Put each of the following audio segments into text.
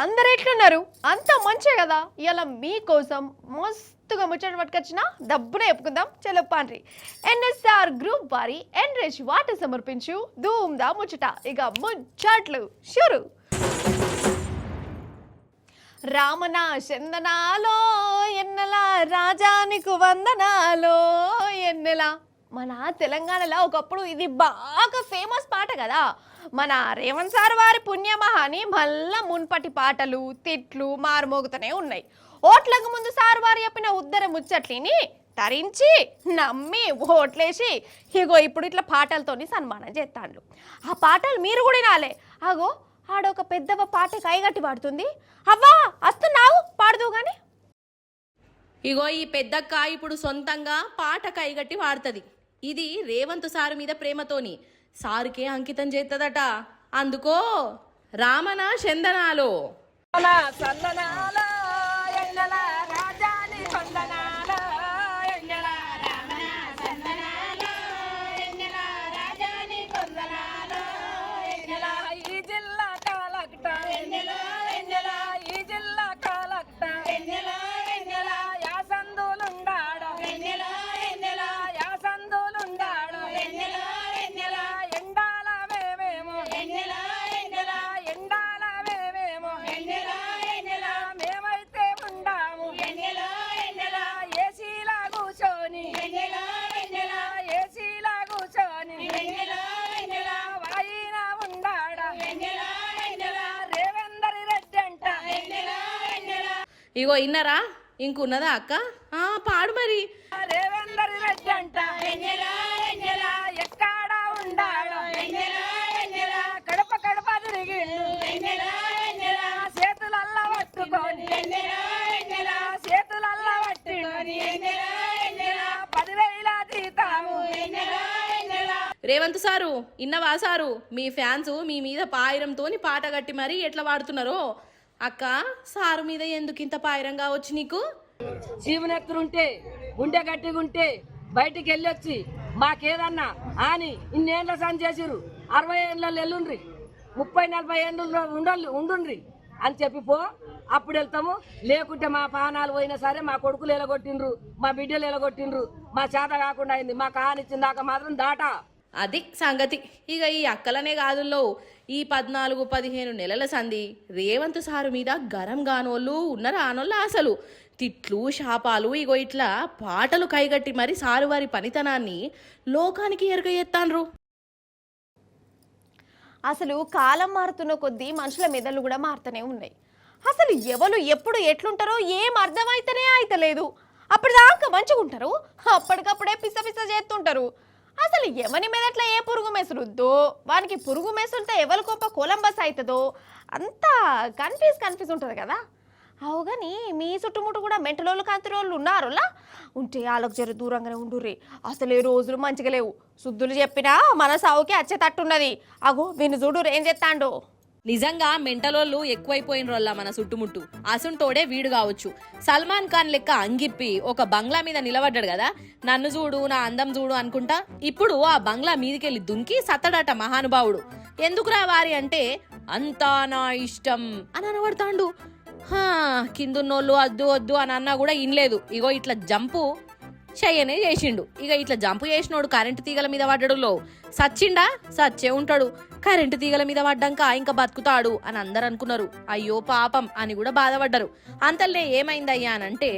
అందరు ఎట్లున్నారు? అంతా మంచే కదా. ఇలా మీకోసం మస్తుగా ముచ్చట పట్టుకొచ్చిన డబ్బునే చెప్పుకుందాం. చలో పాండ్రి. ఎన్ఎస్ఆర్ గ్రూప్ వారి ఎన్రిచ్ వాటర్ సమర్పించు ధూమ్ దా ముచ్చట. ఇక ముచ్చట్లు షురు. రామన చందనాలో ఎన్నెల రాజానికి వందనాలో ఎన్నెల. మన తెలంగాణలో ఒకప్పుడు ఇది బాగా ఫేమస్ పాట కదా. మన రేవంత్ సార్ వారి పుణ్యమహాని మళ్ళా మున్పటి పాటలు తిట్లు మారుమోగుతూనే ఉన్నాయి. ఓట్లకు ముందు సార్ వారు చెప్పిన ఉద్దర ముచ్చట్లిని తరించి నమ్మి ఓట్లేసి ఇగో ఇప్పుడు ఇట్లా పాటలతోని సన్మానం చేస్తాడు. ఆ పాటలు మీరు కూడా వినాలే. అగో ఆడొక పెద్దవ పాట కైగట్టి పాడుతుంది. అవ్వా వస్తున్నావు పాడుదు గాని. ఇగో ఈ పెద్దక్క ఇప్పుడు సొంతంగా పాట కైగట్టి వాడుతుంది. ఇది రేవంత్ సారు మీద ప్రేమతోని సారుకే అంకితం చేస్తుందట. అందుకో రామన చందనాలో ఇగో ఇన్నరా ఇంకున్నదా అక్క? పాడు మరి. రేవందరి రెడ్డి అంట ఎక్కడ ఉండాడు కడప కడప తిరిగిండు చేతులల్లా పట్టుకొని చేతులల్లా పట్టుకొని 10,000 జీతాము. రేవంత్ సారు ఇన్నవా సారు? మీ ఫ్యాన్స్ మీ మీద పాయిరంతోని పాట కట్టి మరి ఎట్లా వాడుతున్నారో. అక్క సారు మీద ఎందుకు ఇంత పాయిరం కావచ్చు నీకు? జీవనెత్తురుంటే గుండె గట్టిగుంటే బయటికి వెళ్ళొచ్చి మాకేదన్నా అని ఇన్నేళ్ళ సన్ చేసిరు. 60 ఏళ్ళలో ఎల్లుండ్రి 30-40 ఏళ్ళు ఉండుండ్రి అని చెప్పిపో. అప్పుడు వెళ్తాము. లేకుంటే మా పానాలు పోయినా సరే మా కొడుకులు ఎలగొట్టిండ్రు, మా బిడ్డలు ఎలగొట్టిండ్రు, మా చేత కాకుండా అయింది. మా కానిచ్చిన దాకా మాత్రం దాటా. అది సంగతి. ఇక ఈ అక్కలనే కాదుల్లో ఈ 14-15 నెలల సంధి రేవంత్ సారు మీద గరం గానోళ్ళు ఉన్నరా ఆనోళ్ళు అసలు తిట్లు శాపాలు ఇగో ఇట్లా పాటలు కైగట్టి మరి సారు వారి పనితనాన్ని లోకానికి ఎరగెత్తాన్రు. అసలు కాలం మారుతున్న కొద్దీ మనుషుల మెదళ్ళు కూడా మారుతూనే ఉన్నాయి. అసలు ఎవరు ఎప్పుడు ఎట్లుంటారో ఏం అర్థమైతేనే అయితలేదు. అప్పటిదాకా మంచిగా ఉంటారు, అప్పటికప్పుడే పిస పిస చేస్తుంటారు. అసలు ఎవరి మీదట్లా ఏ పురుగు మెసురుద్దో, వానికి పురుగు మెసులుతో ఎవరి గొప్ప కొలంబస్ అవుతుందో అంతా కన్ఫ్యూజ్ ఉంటుంది కదా. అవు కానీ మీ చుట్టుముట్టు కూడా మెంటలోళ్ళు కంతిరోళ్ళు ఉన్నారులా ఉంటే వాళ్ళకు జర దూరంగానే ఉండుర్రి. అసలు ఏ రోజులు మంచిగా లేవు. శుద్ధులు చెప్పినా మన సావుకి అచ్చేటట్టున్నది. అగో వీని చూడు ఏం చేస్తాండో. నిజంగా మెంటలోళ్ళు ఎక్కువైపోయినరోళ్ళ మన చుట్టుముట్టు. అసుంటోడే వీడు కావచ్చు. సల్మాన్ ఖాన్ లెక్క అంగిప్పి ఒక బంగ్లా మీద నిలబడ్డాడు కదా. నన్ను చూడు నా అందం చూడు అనుకుంటా ఇప్పుడు ఆ బంగ్లా మీదికెళ్ళి దుంకి సత్తడట మహానుభావుడు. ఎందుకురా వారి అంటే అంతా నా ఇష్టం అని అనబడతాండు. కిందున్నోళ్ళు వద్దు వద్దు అని అన్నా కూడా ఇనలేదు. ఇగో ఇట్లా జంపు చెయ్యనే చేసిండు. ఇక ఇట్లా జంపు చేసినోడు కరెంటు తీగల మీద పడ్డడులో సచ్చిండా? సచ్చే ఉంటాడు. కరెంటు తీగల మీద పడ్డాక ఇంకా బతుకుతాడు అని అందరు అనుకున్నారు. అయ్యో పాపం అని కూడా బాధపడ్డారు. అంతల్నే ఏమైందయ్యా అనంటే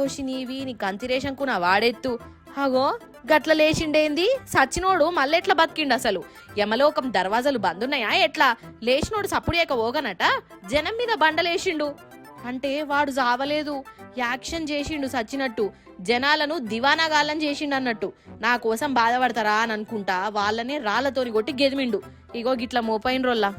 కోషినీవి నీ కంతిరేషంకు నా వాడెత్తు. అగో గట్ల లేచిండేంది? సచ్చినోడు మళ్ళెట్లా బతికిండు? అసలు యమలోకం దర్వాజాలు బందున్నాయా ఎట్లా? లేచినోడు సప్పుడు ఏక ఓగనట జనం మీద బండలేసిండు. అంటే వాడు జావలేదు, యాక్షన్ చేసిండు సచ్చినట్టు. జనాలను దివానాగాళ్ళం చేసిండు అన్నట్టు. నా కోసం బాధపడతారా అని అనుకుంటా వాళ్ళనే రాళ్లతోని కొట్టి గెదిమిండు. ఇగో గిట్ల మోపైన రోల్లా.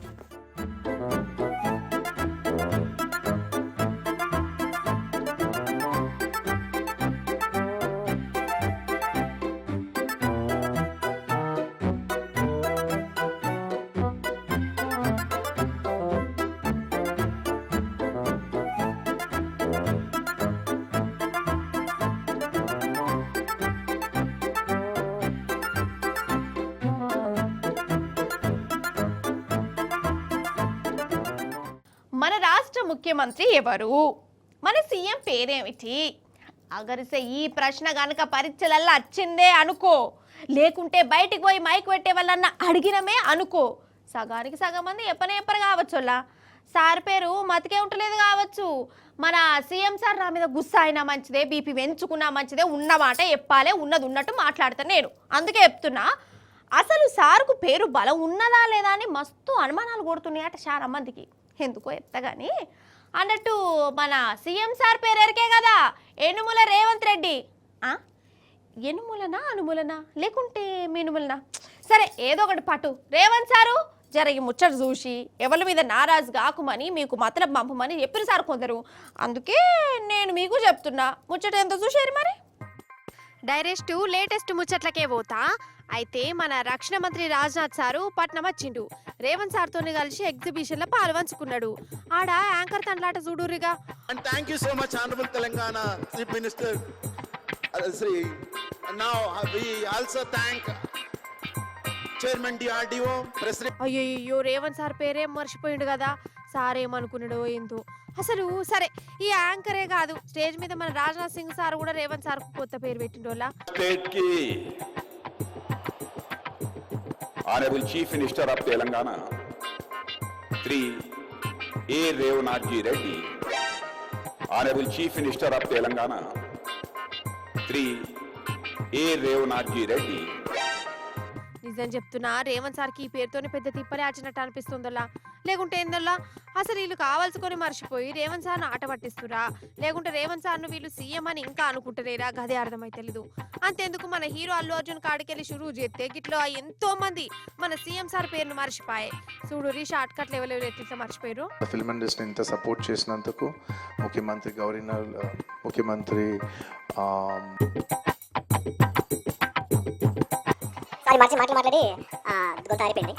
మన రాష్ట్ర ముఖ్యమంత్రి ఎవరు, మన సీఎం పేరేమిటి? అగరిసే ఈ ప్రశ్న గనక పరీక్షలల్లో వచ్చిందే అనుకో, లేకుంటే బయటికి పోయి మైక్ పెట్టే వాళ్ళన్న అడిగినమే అనుకో, సగానికి సగం మంది చెప్పరు కావచ్చులా. సార్ పేరు మతికే ఉంటలేదు కావచ్చు. మన సీఎం సార్ నా మీద గుస్సా అయినా మంచిదే, బీపీ పెంచుకున్నా మంచిదే, ఉన్నమాట చెప్పాలే, ఉన్నది ఉన్నట్టు మాట్లాడతాను నేను. అందుకే చెప్తున్నా, అసలు సార్కు పేరు బలం ఉన్నదా లేదా అని మస్తు అనుమానాలు కొడుతున్నాయట చాలా మందికి. ఎందుకో ఎత్తగాని అన్నట్టు మన సీఎం సార్ పేరు ఎరికే కదా, ఎనుముల రేవంత్ రెడ్డి. ఎనుములనా అనుములనా లేకుంటే మినుములనా, సరే ఏదో ఒకటి పట్టు. రేవంత్ సారు జరిగి ముచ్చట చూసి ఎవరి మీద నారాజు కాకుమని మీకు మతలబ్ పంపమని చెప్పిన సార్ కొందరు. అందుకే నేను మీకు చెప్తున్నా, ముచ్చట ఎంత చూసారు మరి. డైరెక్ట్ లేటెస్ట్ ముచ్చట్లకే పోతా. అయితే మన రక్షణ మంత్రి రాజ్నాథ్ సారు పట్నం వచ్చిండు. రేవంత్ సార్తో కలిసి ఎగ్జిబిషన్ లో పాల్పంచుకున్నాడు. ఆడ anchor తండ్లాట చూడురిగా. And thank you so much, Honorable Telangana Chief Minister Sri. Now we also thank Chairman DRDO, President. అయ్యో రేవంత్ సార్ పేరేం మర్చిపోయిండు కదా. సార్ ఏమనుకున్నాడో ఏందో అసలు. సరే ఈ యాంకరే కాదు, స్టేజ్ మీద మన రాజ్నాథ్ సింగ్ సార్ కూడా రేవంత్ సార్ కొత్త పేరు పెట్టిండోలా. స్టేట్ కి honourable chief minister of Telangana Shri A Revanath ji Reddy, honourable chief minister of Telangana Shri A Revanath ji Reddy. నిజం చెప్తున్నా, రేవంత్ సార్కి ఈ పేరుతోనే పెద్ద తిప్పలే ఆచినట్టు అనిపిస్తుందల్లా. లేకుంటే ఏందల్లా, అసలు వీళ్ళు కావాల్సుకొని మర్చిపోయి రేవంత్ సార్ను ఆట పట్టిస్తురా, లేకుంటే రేవంత్ సార్ను వీళ్ళు సీఎం అని ఇంకా అనుకుంటలేరా, గదే అర్థమైతలేదు. అంతేందుకు మన హీరో అల్లు అర్జున్ కాడికెళ్ళి షురూ చేస్తే గిట్లో ఎంతో మంది మన సీఎం సార్ పేరును మర్చిపోయే. చూడు షార్ట్ కట్ లెవెల్ ఎట్లా మర్చిపోయారు. ఫిల్మ్ ఇండస్ట్రీ ఇంత సపోర్ట్ చేసినందుకు ముఖ్యమంత్రి గవర్నర్, ముఖ్యమంత్రి మాట్లాడి గొంతు ఆరిపోయింది.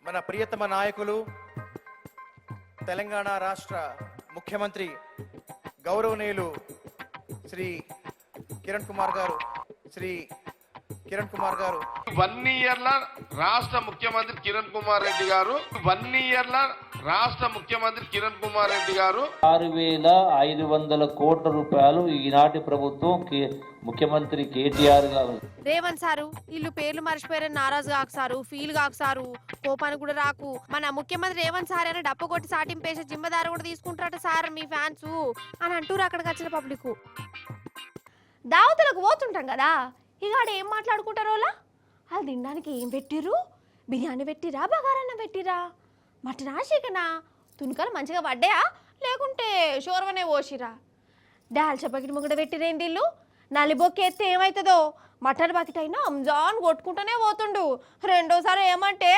మన ప్రియతమ నాయకులు తెలంగాణ రాష్ట్ర ముఖ్యమంత్రి గౌరవనీయులు శ్రీ కిరణ్ కుమార్ గారు 1 ఇయర్ల రాష్ట్ర ముఖ్యమంత్రి కిరణ్ కుమార్ రెడ్డి గారు 6,500 కోట్ల రూపాయలు ఈనాటి ప్రభుత్వం ముఖ్యమంత్రి కేటీఆర్ గారు. రేవంత్ సారు వీళ్ళు పేర్లు మర్చిపోయారని నారాజు కాకు సారు, ఫీల్ కాకు సారు, కోపానికి కూడా రాకు. మన ముఖ్యమంత్రి రేవంత్ సార్ అని డప్ప కొట్టి సాటింపేసే జిమ్మదారు కూడా తీసుకుంటారట సార్ మీ ఫ్యాన్స్ అని అంటూరు అక్కడికి వచ్చిన పబ్లిక్. దావతులకు పోతుంటాం కదా, ఇక ఆడ ఏం మాట్లాడుకుంటారో వాళ్ళు తినడానికి ఏం పెట్టిర్రు, బిర్యానీ పెట్టిరా, బగారన్న పెట్టిరా, మటనా చికెనా, తునికలు మంచిగా పడ్డాయా లేకుంటే షోర్వనే పోసిరా, డాల్చా బకెట్ ముగ్గడ పెట్టిరేంటి ఇల్లు, నలిబొక్కి ఎత్తే ఏమవుతుందో, మటన్ బకెట్ అయినా అంజాన్ కొట్టుకుంటూనే పోతుండు. రెండోసారి ఏమంటే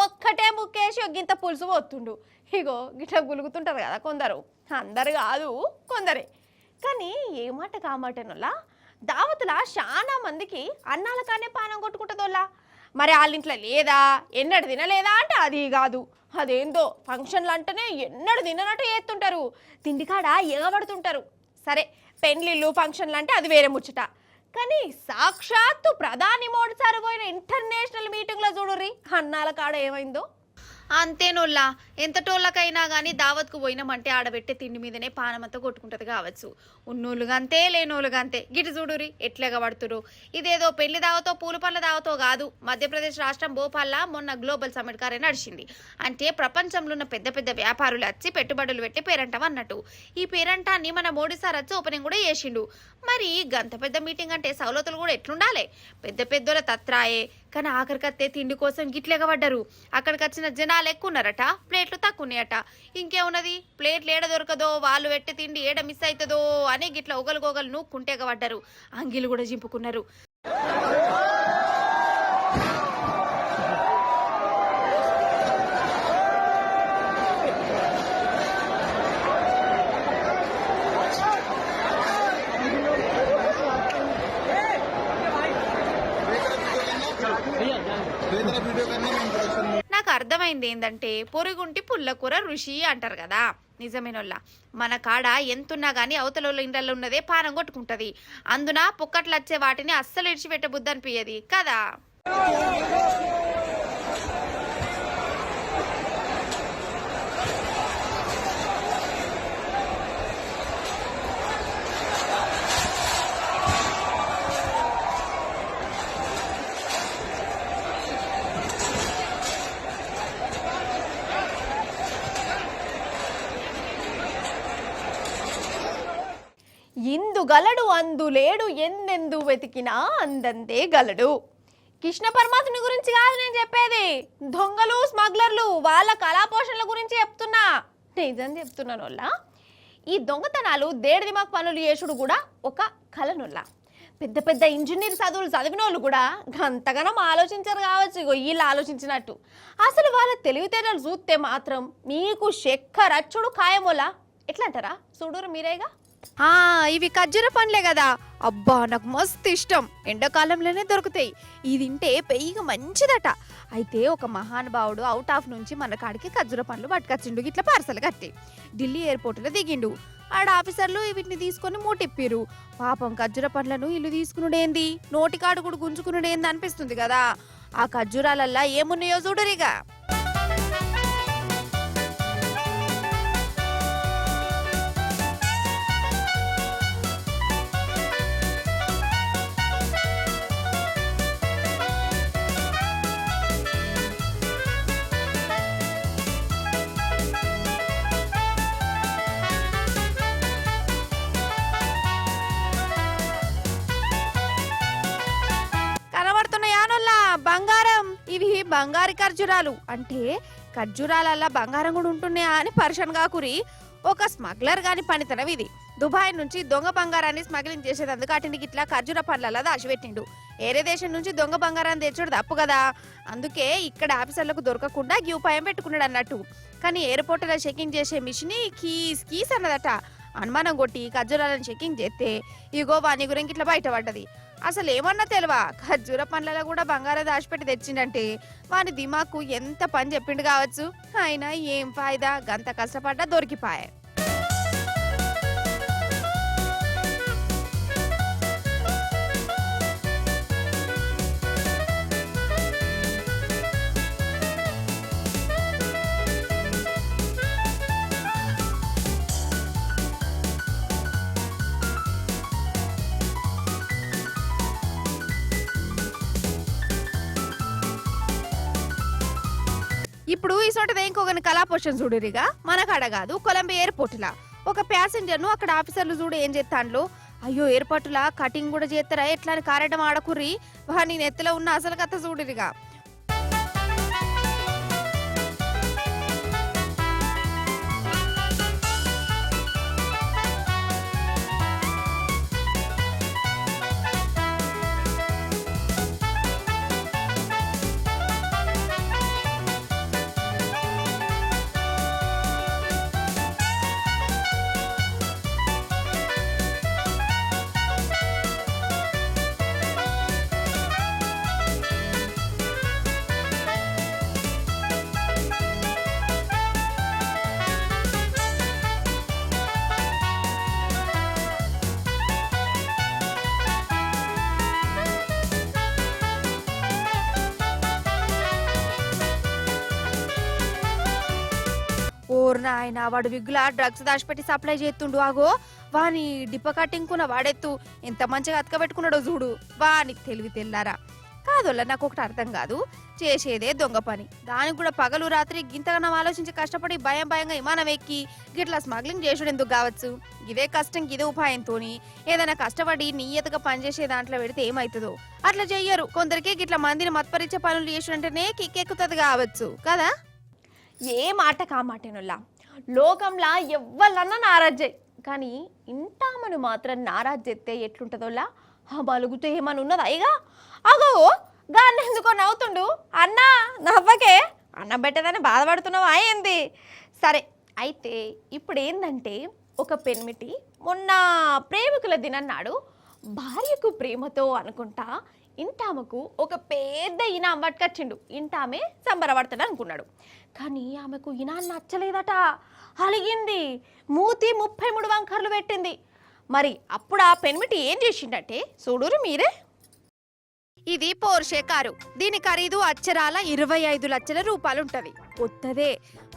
ఒక్కటే ముక్కేసి ఒగ్గింత పులుసు పోతుండు. ఇగో గిట్లా గులుగుతుంటారు కదా కొందరు, అందరు కాదు కొందరే. కానీ ఏ మాట కామాటనోలా దావతులా చాలా మందికి అన్నాల కానే పానం కొట్టుకుంటుందోలా. మరి వాళ్ళ ఇంట్లో లేదా, ఎన్నడు తినలేదా అంటే అది కాదు, అదేందో ఫంక్షన్లు అంటేనే ఎన్నడు తిననట్టు చేస్తుంటారు, తిండికాడ ఎగబడుతుంటారు. సరే పెళ్లిళ్ళు ఫంక్షన్లు అంటే అది వేరే ముచ్చట. కానీ సాక్షాత్తు ప్రధాని మోడీ సార్ పోయిన ఇంటర్నేషనల్ మీటింగ్లో చూడుర్రి అన్నాల కాడ ఏమైందో. అంతేనోళ్ళా, ఎంత టోళ్ళకైనా కానీ దావత్కు పోయినామంటే ఆడబెట్టే తిండి మీదనే పానమంతా కొట్టుకుంటుంది కావచ్చు. ఉన్నోళ్ళుగా అంతే, లేనోళ్ళుగా అంతే. గిటి చూడురి ఎట్లేగా పడుతురు. ఇదేదో పెళ్లి దావతో పూల పండ్ల దావతో కాదు. మధ్యప్రదేశ్ రాష్ట్రం భోపాల్లో మొన్న గ్లోబల్ సమ్మిట్ కారే నడిచింది. అంటే ప్రపంచంలో ఉన్న పెద్ద పెద్ద వ్యాపారులు వచ్చి పెట్టుబడులు పెట్టి పేరంటం అన్నట్టు. ఈ పేరంటాన్ని మన మోడీ సార్ వచ్చి ఓపెనింగ్ కూడా చేసిండు. మరి గంత పెద్ద మీటింగ్ అంటే సౌలతులు కూడా ఎట్లుండాలి, పెద్ద పెద్దోళ్ళ తత్రాయే. కానీ ఆఖరికత్తే తిండి కోసం గిట్లేగా పడ్డారు. అక్కడికి వచ్చిన జనాలు ఎక్కువ ఉన్నారట, ప్లేట్లు తక్కువ ఉన్నాయట. ఇంకేమున్నది, ప్లేట్లు ఏడ దొరకదో, వాళ్ళు పెట్టే తిండి ఏడ మిస్ అవుతుందో అని గిట్లా ఒకరికొకరు నూక్కుంటేగా పడ్డారు. అంగిలు కూడా చింపుకున్నారు. నాకు అర్థమైంది ఏంటంటే పొరుగుంటి పుల్లకూర రుషి అంటారు కదా. నిజమేనోళ్ళ, మన కాడ ఎంతున్నా గానీ అవతల ఇండ్లలో ఉన్నదే పానం కొట్టుకుంటది. అందున పొక్కట్లు వచ్చే వాటిని అస్సలు ఇడిచిపెట్ట బుద్ధి అనిపించదు కదా. గలడు అందులేడు ఎందెందు వెతికినా అందంతే గలడు. కృష్ణ పరమాత్ముని గురించి కాదు నేను చెప్పేది, దొంగలు స్మగ్లర్లు వాళ్ళ కళాపోషణల గురించి చెప్తున్నా. నిజం చెప్తున్నాను వాళ్ళ. ఈ దొంగతనాలు దేడి దిమాగ్ పనులు చేసుడు కూడా ఒక కళనుల్లా. పెద్ద పెద్ద ఇంజనీర్ చదువులు చదివిన వాళ్ళు కూడా గంతగనం ఆలోచించరు కావచ్చు వీళ్ళు ఆలోచించినట్టు. అసలు వాళ్ళ తెలివితేటలు చూస్తే మాత్రం మీకు చెక్కరచ్చుడు ఖాయమోలా. ఎట్లా అంటారా చూడరు మీరేగా. ఇవి ఖర్జూర పండ్లే కదా, అబ్బా నాకు మస్తు ఇష్టం. ఎండాకాలంలోనే దొరుకుతాయి. ఇది తింటే పెయిగా మంచిదట. అయితే ఒక మహానుభావుడు అవుట్ ఆఫ్ నుంచి మన కాడికి ఖర్జూర పండ్లు పట్టుకొచ్చిండు. ఇట్లా పార్సల్ కట్టి ఢిల్లీ ఎయిర్పోర్ట్లో దిగిండు. ఆడ ఆఫీసర్లు వీటిని తీసుకొని మూటిప్పిరు. పాపం ఖర్జూర పండ్లను ఇల్లు తీసుకునుడేంది, నోటికాడు కూడా గుంజుకునుడేంది అనిపిస్తుంది కదా. ఆ ఖర్జూరాలల్లా ఏమున్నాయో చూడరిగా. బంగారం, ఇవి బంగారు ఖర్జూరాలు. అంటే ఖర్జూరాలల్లా బంగారం కూడా ఉంటున్నాయా అని పరిశన్ కాకురి. ఒక స్మగ్లర్ గాని పనితనం ఇది. దుబాయ్ నుంచి దొంగ బంగారాన్ని స్మగ్లింగ్ చేసేందుకు అతనికి ఇట్లా ఖర్జూర పండ్లలా దాచిపెట్టిండు. ఏరే దేశం నుంచి దొంగ బంగారాన్ని తెచ్చుడు తప్పు కదా, అందుకే ఇక్కడ ఆఫీసర్లకు దొరకకుండా ఈ ఉపాయం పెట్టుకున్నాడు అన్నట్టు. కానీ ఎయిర్పోర్ట్లో చెకింగ్ చేసే మిషన్ కీస్ అన్నదట. అనుమానం కొట్టి ఖర్జూరాలను చెకింగ్ చేస్తే ఇగో వాని గురించి ఇట్లా బయటపడ్డది. అసలు ఏమన్నా తెలివా, ఖర్జూర పండ్లలో కూడా బంగారం దాచిపెట్టి తెచ్చిండంటే వాని దిమాకు ఎంత పని చెప్పిండు కావచ్చు. అయినా ఏం ఫాయిదా, గంత కష్టపడ్డా దొరికిపాయే. ఇప్పుడు ఈ చోట ఇంకొక కళాపోషణ చూడరిగా. మన కాడ కాదు, కొలంబియా ఎయిర్పోర్ట్ లా ఒక ప్యాసింజర్ ను అక్కడ ఆఫీసర్లు చూడు ఏం చేస్తాండ్లో. అయ్యో ఎయిర్పోర్ట్ లా కటింగ్ కూడా చేస్తారా ఎట్లా అని కారడం ఆడకుర్రి. వాని నెత్తిలో ఉన్న అసలు కథ చూడరిగా. ఆయన వాడు విగ్గులా డ్రగ్స్ దాచిపెట్టి సప్లై చేస్తుండు. ఆగో వాని డిప్ప కట్టింకున్న వాడెత్తు ఎంత మంచిగా అతకబెట్టుకున్నాడో చూడు. వానికి తెలివి తెల్లారా కాదోళ్ళ. నాకు ఒకటి అర్థం కాదు, చేసేదే దొంగ పని, దానికి కూడా పగలు రాత్రి గింతగానం ఆలోచించి కష్టపడి భయంగా విమానం ఎక్కి గిట్లా స్మగ్లింగ్ చేసుడు ఎందుకు కావచ్చు. ఇదే కష్టం ఇదే ఉపాయంతో ఏదైనా కష్టపడి నియతగా పనిచేసే దాంట్లో పెడితే ఏమవుతుందో అట్లా చెయ్యరు. కొందరికి గిట్లా మందిని మత్పరిచే పనులు చేసుడంటేనే కిక్కెక్కుతుంది కావచ్చు కదా. ఏ మాట కామాటేనుల్లా, లోకంలా ఎవ్వరన్నా నారాజ్ చేయి, కానీ ఇంటామను మాత్రం నారాజ్ చేస్తే ఎట్లుంటుందోలా. బలుగుతూ ఏమని ఉన్నది అయ్యగా. అగో గాన్న ఎందుకో నవ్వుతుండు. అన్నా నవ్వకే, అన్నం పెట్టదని బాధపడుతున్నావు అయ్యింది. సరే అయితే ఇప్పుడు ఏంటంటే, ఒక పెన్మిటి మొన్న ప్రేమికుల దినన్నాడు భార్యకు ప్రేమతో అనుకుంటా ఇంటామకు ఒక పెద్ద ఇనాం పట్టుకొచ్చిండు. ఇంటామే సంబరపడతాడు అనుకున్నాడు, కానీ ఆమెకు ఇనాం నచ్చలేదట. అలిగింది, మూతి 33 వంకర్లు పెట్టింది. మరి అప్పుడు ఆ పెన్మిటి ఏం చేసిండంటే చూడురు మీరే. ఇది పోర్షే కారు. దీని ఖరీదు అచ్చరాల 25 లక్షల రూపాయలు ఉంటది. కొత్తదే,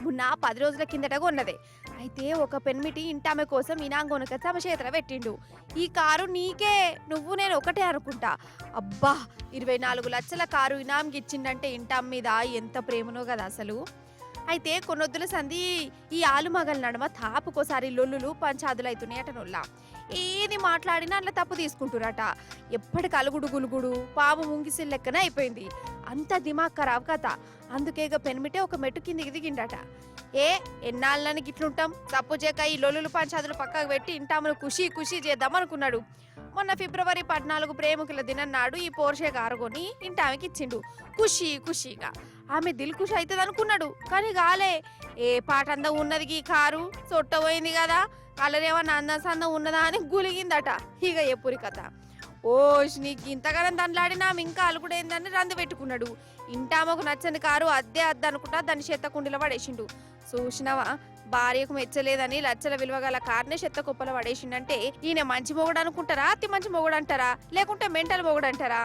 మొన్న 10 రోజుల కిందట కొన్నదే. అయితే ఒక పెన్మిటి ఇంటామె కోసం ఇనాంగోనక తమ చేతిలో పెట్టిండు. ఈ కారు నీకే, నువ్వు నేను ఒకటే అనుకుంటా. అబ్బా 24 లక్షల కారు ఇనాంకి ఇచ్చిండంటే ఇంటాం మీద ఎంత ప్రేమనో కదా అసలు. అయితే కొన్నొద్దుల సంధి ఈ ఆలుమగల నడుమ తాపుకోసారి లొల్లులు పంచాదులు అవుతున్నాయట నొల్ల. ఏది మాట్లాడినా అట్లా తప్పు తీసుకుంటురట. ఎప్పటికి అలుగుడు గులుగుడు పాము ముంగిసిల్ లెక్కనే అయిపోయింది. అంత దిమాగ్ ఖరాబ్ కథ. అందుకే ఇక పెనిమిటే ఒక మెట్టు కిందికి దిగిండట. ఎన్నాళ్ళని గిట్లుంటాం, తప్పు చేయక ఈ లొల్లులు పంచాదులు పక్కకు పెట్టి ఇంటామును ఖుషి చేద్దాం అనుకున్నాడు. మొన్న ఫిబ్రవరి 14 ప్రేమికుల దినం నాడు ఈ పోర్షే కారు కొని ఇంటామెకి ఇచ్చిండు. ఖుషిగా ఆమె దిల్ ఖుషి అవుతుంది అనుకున్నాడు. కానీ గాలే. ఏ పాట అందం ఉన్నది ఈ కారు, సొట్టపోయింది కదా, కలరేమన్నా అందం సందం ఉన్నదా అని గులిగిందట. ఇక ఎప్పురి కథ. నీకు ఇంతగానం దండలాడినా ఇంకా అలుగుడైందని రందు పెట్టుకున్నాడు. ఇంటామకు నచ్చని కారు అద్దే అనుకుంటా దాన్ని చెత్త కుండీలో పడేసిండు. చూసినవా, భార్యకు మెచ్చలేదని లచ్చల విలువగల కార్నే చెత్త కుప్పల పడేసిండంటే ఈయన మంచి మొగుడు అనుకుంటారా, అతి మంచి మొగుడు అంటారా, లేకుంటే మెంటల్ మొగుడు అంటారా?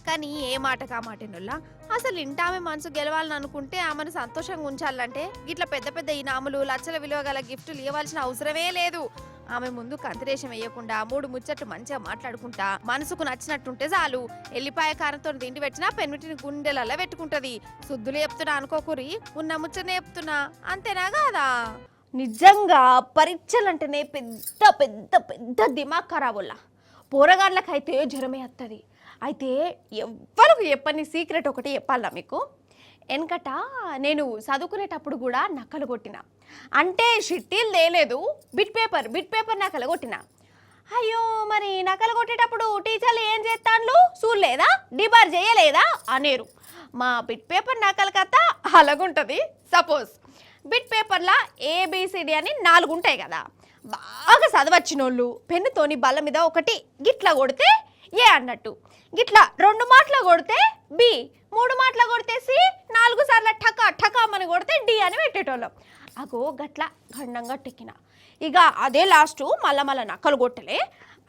కానీ ఏ మాట కామాటేనుల్లా, అసలు ఇంటామె మనసు గెలవాలని అనుకుంటే ఆమెను సంతోషంగా ఉంచాలంటే ఇట్లా పెద్ద ఇనాములు లచ్చల విలువ గల గిఫ్టులు ఇవ్వాల్సిన అవసరమే లేదు. ఆమె ముందు కంతిరేషం వేయకుండా 3 ముచ్చట్లు మంచిగా మాట్లాడుకుంటా మనసుకు నచ్చినట్టుంటే చాలు. ఎల్లిపాయ కారంతో తిండి పెట్టినా పెన్మిటిని గుండెలలో పెట్టుకుంటది. శుద్ధులు చెప్తున్నా అనుకోకురి, ఉన్న ముచ్చనే చెప్తున్నా, అంతేనా కాదా? నిజంగా పరీక్షలంటేనే పెద్ద దిమాగ్ ఖరాబుల్లా. పోరగాళ్ళకైతే జ్వరమే వస్తుంది. అయితే ఎవ్వరికి చెప్పని సీక్రెట్ ఒకటి చెప్పాలా మీకు. వెనకట నేను చదువుకునేటప్పుడు కూడా నకలు కొట్టిన. అంటే షిట్టీలు తేలేదు, బిట్ పేపర్ నకలు కొట్టిన. అయ్యో, మరి నకలు కొట్టేటప్పుడు టీచర్లు ఏం చేస్తాను, చూడలేదా, డిబార్ చేయలేదా అనేరు. మా బిట్ పేపర్ నకలు కథ అలాగుంటుంది. సపోజ్ బిట్ పేపర్లా ABCD అని 4 ఉంటాయి కదా. బాగా చదవచ్చినోళ్ళు పెన్నుతోని బల్ల మీద ఒకటి గిట్లా కొడితే ఏ అన్నట్టు, గిట్లా 2 మాటలు కొడితే B, 3 మాటలు కొడితే C, 4 సార్లు ఠకామని కొడితే D అని పెట్టేటోళ్ళం. అగో గట్లా గండంగా టెక్కిన. ఇక అదే లాస్ట్ మళ్ళా నక్కలు కొట్టలే.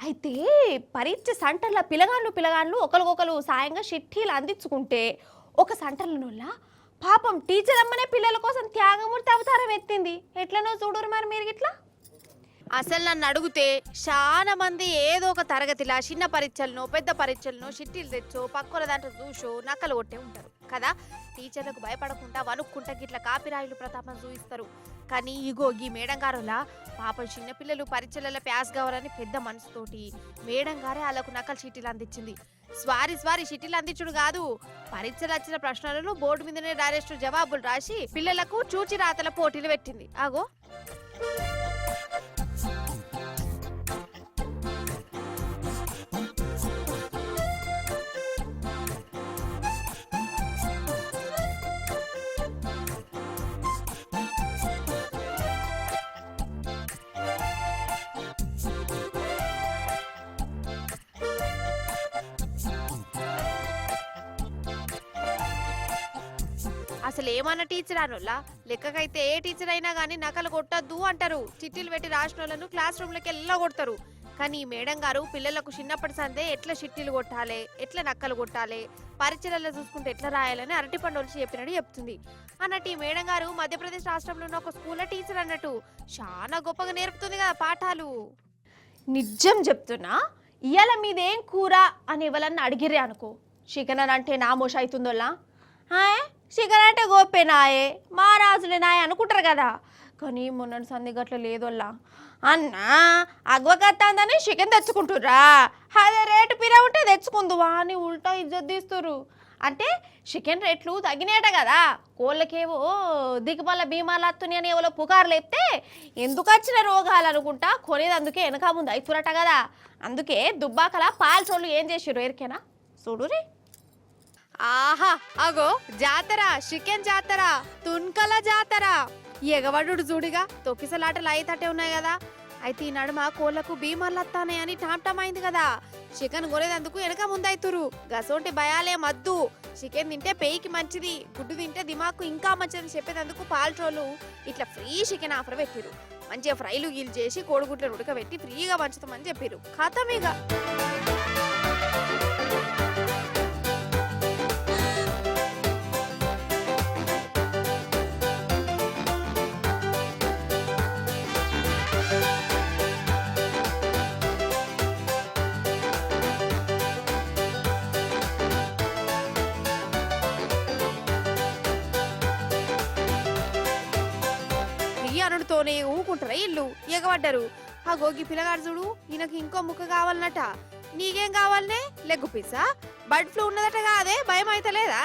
అయితే పరీక్ష సెంటర్ల పిల్లగాళ్ళు ఒకరికొకరు సాయంగా షిట్టీలు అందించుకుంటే ఒక సెంటర్లనోళ్ళ పాపం టీచర్ అమ్మనే పిల్లల కోసం త్యాగమూర్తి అవతారం ఎత్తింది. ఎట్లనో చూడరు మరి మీరు గిట్లా. అసలు నన్ను అడిగితే చాలా మంది ఏదో ఒక తరగతిలా చిన్న పరీక్షలను పెద్ద పరీక్షలను షిట్టీలు తెచ్చో పక్కల దాంట్లో చూసో నక్కలు కొట్టే ఉంటారు కదా. టీచర్లకు భయపడకుండా వణుక్కుంటా గిట్ల కాపిరాయిలు ప్రతాపం చూపిస్తారు. కానీ ఇగో ఈ మేడం గారులా పాపం చిన్నపిల్లలు పరీక్షలలో ప్యాస్ కావాలని పెద్ద మనసుతోటి మేడం గారే వాళ్ళకు నకలు షిట్టీలు అందించింది. స్వారీ షిట్టీలు అందించుడు కాదు, పరీక్షలు వచ్చిన ప్రశ్నలను బోర్డు మీదనే డైరెక్ట్ జవాబులు రాసి పిల్లలకు చూచి రాతల పోటీలు పెట్టింది. ఆగో అసలు ఏమన్నా టీచర్ అనోళ్ళ లెక్కకైతే ఏ టీచర్ అయినా కానీ నకలు కొట్టద్దు అంటారు. చిట్టీలు పెట్టి రాసిన వాళ్ళను క్లాస్ రూమ్లోకి కొడతారు. కానీ ఈ మేడం గారు పిల్లలకు చిన్నప్పటి సందే ఎట్లా చిట్టీలు కొట్టాలి, ఎట్లా నక్కలు కొట్టాలి, పరీక్షలలో చూసుకుంటే ఎట్లా రాయాలని అరటి పండు వచ్చి చెప్పినట్టు చెప్తుంది. అన్నట్టు ఈ మేడం గారు మధ్యప్రదేశ్ రాష్ట్రంలో ఉన్న ఒక స్కూల్లో టీచర్ అన్నట్టు చాలా గొప్పగా నేర్పుతుంది కదా పాఠాలు. నిజం చెప్తున్నా, ఇవాళ మీదేం కూర అని ఎవరన్నా అడిగిరే అనుకో, చికెన్ అని అంటే నామోష అవుతుందోలా. చికెన్ అంటే గోపేనాయే మా రాజులే నాయ అనుకుంటారు కదా. కానీ మొన్న సంది గట్ల లేదోల్లా. అన్నా అగ్వకత్తాందని చికెన్ తెచ్చుకుంటుర్రా, అదే రేటు పిరా ఉంటే తెచ్చుకుందువా అని ఉల్టా ఇజ్జత్ తీస్తురు. అంటే చికెన్ రేట్లు తగ్గినాయట కదా, కోళ్ళకేవో దిగుమల బీమాలు వస్తున్నాయి అని ఎవరో పుకారు లేపితే ఎందుకు వచ్చిన రోగాలు అనుకుంటా కొనేది అందుకే వెనక ముందు అవుతురట కదా. అందుకే దుబ్బాకల పాల్చోళ్ళు ఏం చేసిర్రు ఎరికేనా చూడురే. ఆహా, అగో జాతర, చికెన్ జాతర, తున్కల జాతర. ఎగవడు చూడిగా తొక్కిసలాటలు అయితటే ఉన్నాయి కదా. అయితే ఈ నడుమ కోళ్లకు బీమార్లు వస్తానే అని టామ్ అయింది కదా. చికెన్ కొనేదందుకు వెనక ముందైతురు. గసోంటి భయాలే మద్దు. చికెన్ తింటే పేయికి మంచిది, గుడ్డు తింటే దిమాకు ఇంకా మంచిదని చెప్పేందుకు పాల్ట్రోలు ఇట్లా ఫ్రీ చికెన్ ఆఫర్ పెట్టిరు. మంచిగా ఫ్రైలు గీలు చేసి కోడిగుడ్లను ఉడకబెట్టి ఫ్రీగా పంచుతామని చెప్పారు. ఖతమిగా తిరుగుడుతోనే ఊకుంటారా ఇల్లు ఎగబడ్డారు. ఆ గోగి పిల్లగాడు చూడు, ఈయనకి ఇంకో ముక్క కావాలన్నట. నీకేం కావాలనే? Leg pizza? బర్డ్ ఫ్లూ ఉన్నదట కాదే, భయం అయితే లేదా?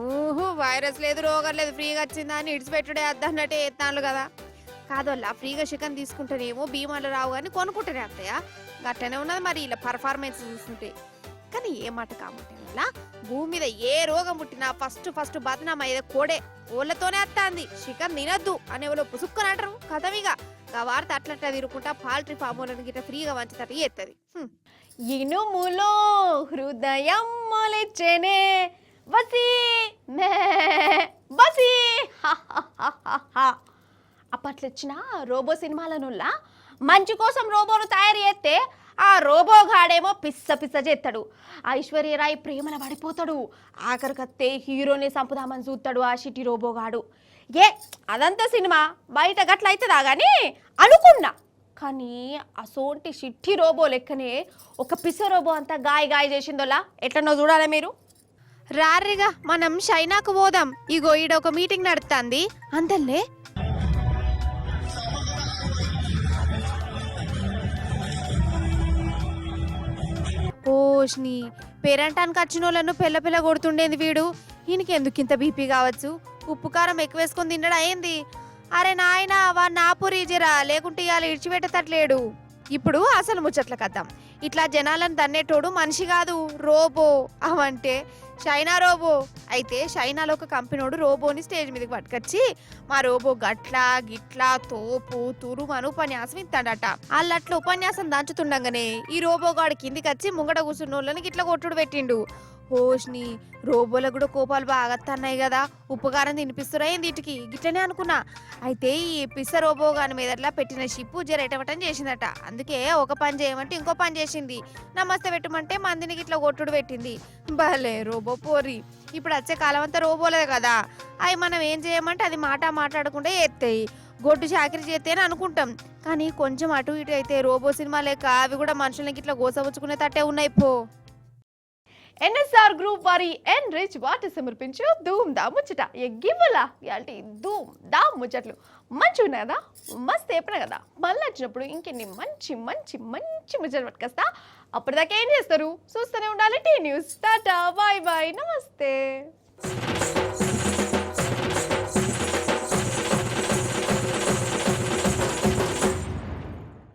ఊహు, వైరస్ లేదు, రోగం లేదు, ఫ్రీగా వచ్చిందా అని ఇడిచిపెట్టుడే అద్దన్నట్టే ఎత్తాను కదా. కాదోళ్ళ ఫ్రీగా చికెన్ తీసుకుంటేనేమో భీమాలు రావు కానీ కొనుక్కుంటేనే అత్తయ్య. గట్టనే ఉన్నది మరి ఇలా పర్ఫార్మెన్స్ చూస్తుంటే. కానీ ఏ మాట కామంటే వల్ల భూమి మీద ఏ రోగం పుట్టినా ఫస్ట్ బదనాం అయ్యేది కోడే. ఓళ్ళతోనే అత్తాంది చికెన్ తినద్దు అనే వాళ్ళు పుసుక్కని అంటారు. కథమిగా ఆ వార్త అట్లట్లా తిరుగుకుంటా పౌల్ట్రీ ఫామ్ గిట్ట ఫ్రీగా వంచుతారు ఎత్తది. ఇనుములో హృదయం మొలిచెనే బసి బసి అప్పట్లో వచ్చిన రోబో సినిమాలనుల్లా మంచి కోసం రోబోను తయారు చేస్తే ఆ రోబో గాడేమో పిస్స చేస్తాడు. ఐశ్వర్యరాయ్ ప్రేమల పడిపోతాడు. ఆఖరికత్తే హీరోని సంపుదామని చూస్తాడు ఆ షిటి రోబోగాడు. అదంతా సినిమా, బయట గట్ల అవుతుందా కానీ అనుకున్నా. కానీ అసోంటి షిట్టి రోబో లెక్కనే ఒక పిస్స రోబో అంతా గాయ చేసిందోలా ఎట్లనో చూడాలా మీరు. రారిగా మనం చైనాకు పోదాం. ఇగో ఈడ ఒక మీటింగ్ నడుస్తుంది అందల్లే. ఓష్ని పేరంటానికి వచ్చిన వాళ్ళను పిల్ల కొడుతుండేది వీడు. ఈయనకి ఎందుకు ఇంత బీపీ కావచ్చు? ఉప్పు కారం ఎక్కువ వేసుకొని తినడం అయింది. అరే నాయన వాడిని ఆపురీజిరా, లేకుంటే ఇవాళ ఇడిచిపెట్టతట్లేడు. ఇప్పుడు అసలు ముచ్చట్ల కద్దాం. ఇట్లా జనాలను తన్నేటోడు మనిషి కాదు, రోబో. అవంటే China robo. అయితే చైనాలో ఒక కంపెనీడు రోబోని స్టేజ్ మీదకి పట్టుకొచ్చి మా రోబో గట్లా గిట్లా తోపు తురుమను ఉపన్యాసం ఇస్తాడట. వాళ్ళట్లా ఉపన్యాసం దంచుతుండగానే ఈ రోబో గాడి కిందికి వచ్చి ముంగట కూర్చున్న వాళ్ళని గిట్లా కొట్టుడు పెట్టిండు. హోష్ని రోబోలకు కూడా కోపాలు బాగా తన్నాయి కదా, ఉప్పుకారం తినిపిస్తురా ఏందిటికి గిట్లనే అనుకున్నా. అయితే ఈ పిస్స రోబో గాని మీదట్లా పెట్టిన షిప్పు జరేటవటం చేసిందట. అందుకే ఒక పని చేయమంటే ఇంకో పని చేసింది. నమస్తే పెట్టమంటే మందిని గిట్లా కొట్టుడు పెట్టింది. భలే రోబో పోరి. ఇప్పుడు వచ్చే కాలం అంతా రోబోలే కదా, అవి మనం ఏం చేయమంటే అది మాట్లాడకుండా ఎత్తాయి. గొడ్డు చాకరీ చేస్తేనే అనుకుంటాం. కానీ కొంచెం అటు ఇటు అయితే రోబో సినిమా లేక అవి కూడా మనుషులకి ఇట్లా గోసవచ్చుకునే తట్టే ఉన్నాయి పో. ఎన్ఎస్ఆర్ గ్రూప్ వారి ఎన్రిచ్ వాటర్ సమర్పించు ధూమ్ దా ముచ్చట ఎగ్గివ్వలా ఇలాంటి ధూమ్ దా ముచ్చట్లు మంచి ఉన్నాయి కదా, మస్తు చెప్పిన కదా. మళ్ళీ వచ్చినప్పుడు ఇంకెన్ని మంచి మంచి మంచి ముచ్చట్లు పట్టుకొస్తా. అప్పటిదాకా ఏం చేస్తారు? చూస్తూనే ఉండాలి T news. Tata, bye bye, నమస్తే.